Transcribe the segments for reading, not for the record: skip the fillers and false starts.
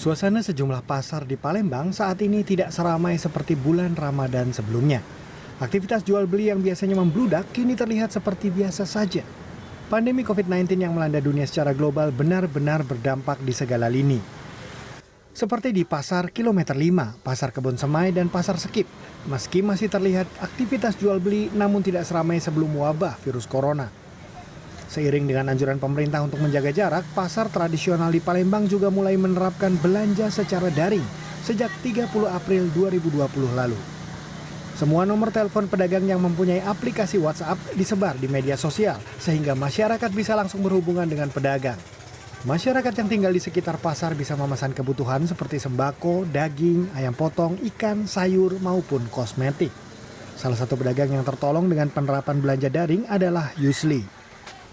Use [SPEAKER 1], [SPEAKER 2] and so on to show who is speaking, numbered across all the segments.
[SPEAKER 1] Suasana sejumlah pasar di Palembang saat ini tidak seramai seperti bulan Ramadan sebelumnya. Aktivitas jual beli yang biasanya membludak kini terlihat seperti biasa saja. Pandemi COVID-19 yang melanda dunia secara global benar-benar berdampak di segala lini. Seperti di Pasar Kilometer 5, Pasar Kebun Semai, dan Pasar Sekip. Meski masih terlihat aktivitas jual beli namun tidak seramai sebelum wabah virus corona. Seiring dengan anjuran pemerintah untuk menjaga jarak, pasar tradisional di Palembang juga mulai menerapkan belanja secara daring sejak 30 April 2020 lalu. Semua nomor telepon pedagang yang mempunyai aplikasi WhatsApp disebar di media sosial sehingga masyarakat bisa langsung berhubungan dengan pedagang. Masyarakat yang tinggal di sekitar pasar bisa memesan kebutuhan seperti sembako, daging, ayam potong, ikan, sayur, maupun kosmetik. Salah satu pedagang yang tertolong dengan penerapan belanja daring adalah Yusli.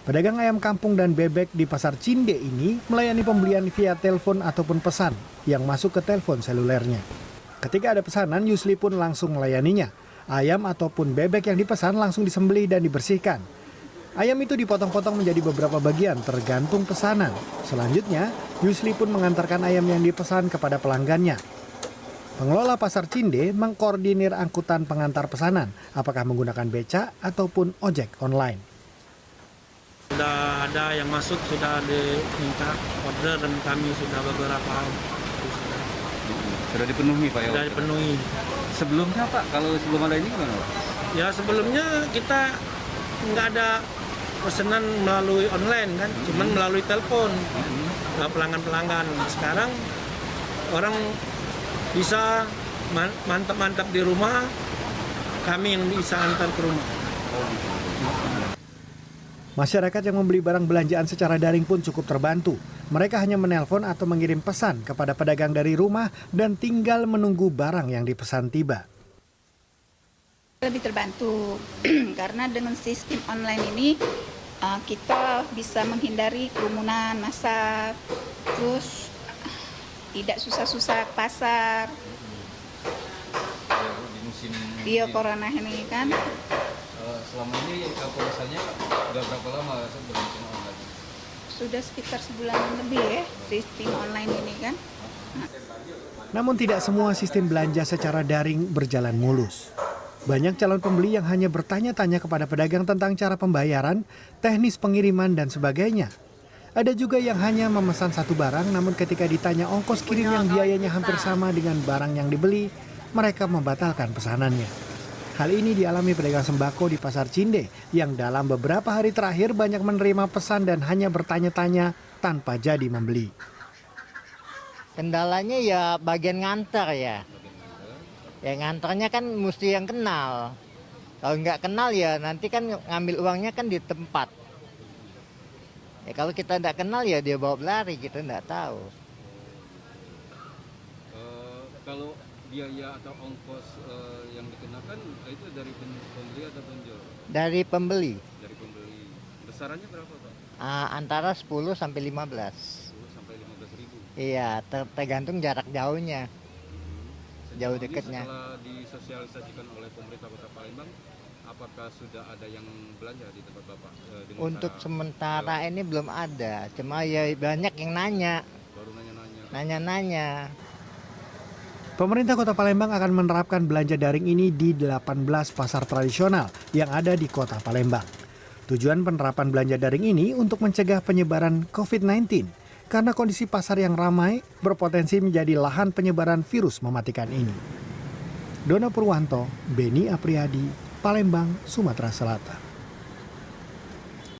[SPEAKER 1] Pedagang ayam kampung dan bebek di Pasar Cinde ini melayani pembelian via telepon ataupun pesan yang masuk ke telepon selulernya. Ketika ada pesanan, Yusli pun langsung melayaninya. Ayam ataupun bebek yang dipesan langsung disembelih dan dibersihkan. Ayam itu dipotong-potong menjadi beberapa bagian tergantung pesanan. Selanjutnya, Yusli pun mengantarkan ayam yang dipesan kepada pelanggannya. Pengelola Pasar Cinde mengkoordinir angkutan pengantar pesanan, apakah menggunakan beca ataupun ojek online.
[SPEAKER 2] Sudah ada yang masuk, sudah diminta order dan kami sudah beberapa
[SPEAKER 3] sudah dipenuhi Pak ya?
[SPEAKER 2] Sudah dipenuhi.
[SPEAKER 3] Sebelumnya Pak, kalau sebelum ada ini gimana Pak?
[SPEAKER 2] Ya sebelumnya kita nggak ada pesanan melalui online kan, cuman melalui telepon, pelanggan-pelanggan. Sekarang orang bisa mantap-mantap di rumah, kami yang bisa antar ke rumah.
[SPEAKER 1] Masyarakat yang membeli barang belanjaan secara daring pun cukup terbantu. Mereka hanya menelpon atau mengirim pesan kepada pedagang dari rumah dan tinggal menunggu barang yang dipesan tiba.
[SPEAKER 4] Lebih terbantu karena dengan sistem online ini kita bisa menghindari kerumunan massa, terus tidak susah-susah ke pasar.
[SPEAKER 3] Di musim
[SPEAKER 4] Iya corona ini kan.
[SPEAKER 3] Selama ini pemesannya udah berapa lama sebelum online?
[SPEAKER 4] Sudah sekitar sebulan lebih ya sistem online ini kan.
[SPEAKER 1] Namun tidak semua sistem belanja secara daring berjalan mulus. Banyak calon pembeli yang hanya bertanya-tanya kepada pedagang tentang cara pembayaran, teknis pengiriman, dan sebagainya. Ada juga yang hanya memesan satu barang, namun ketika ditanya ongkos kirim yang biayanya hampir sama dengan barang yang dibeli, mereka membatalkan pesanannya. Hal ini dialami pedagang sembako di Pasar Cinde yang dalam beberapa hari terakhir banyak menerima pesan dan hanya bertanya-tanya tanpa jadi membeli.
[SPEAKER 5] Kendalanya ya bagian nganter ya. Ya nganternya kan mesti yang kenal. Kalau nggak kenal ya nanti kan ngambil uangnya kan di tempat. Ya kalau kita nggak kenal ya dia bawa belari, kita nggak tahu.
[SPEAKER 3] Kalau biaya atau ongkos yang dikenakan itu dari pembeli atau penjual?
[SPEAKER 5] Dari pembeli.
[SPEAKER 3] Dari pembeli. Besarannya berapa Pak?
[SPEAKER 5] Antara 10 sampai 15.
[SPEAKER 3] 10 sampai 15 ribu.
[SPEAKER 5] Iya, tergantung jarak jauhnya. Jauh dekatnya.
[SPEAKER 3] Setelah disosialisasikan oleh pemerintah Kota Palembang, apakah sudah ada yang belanja di tempat Bapak?
[SPEAKER 5] Untuk sementara ini belum ada, cuma ya banyak yang nanya.
[SPEAKER 3] Baru nanya-nanya.
[SPEAKER 5] Nanya-nanya.
[SPEAKER 1] Pemerintah Kota Palembang akan menerapkan belanja daring ini di 18 pasar tradisional yang ada di Kota Palembang. Tujuan penerapan belanja daring ini untuk mencegah penyebaran COVID-19 karena kondisi pasar yang ramai berpotensi menjadi lahan penyebaran virus mematikan ini. Dono Purwanto, Beni Apriyadi, Palembang, Sumatera Selatan.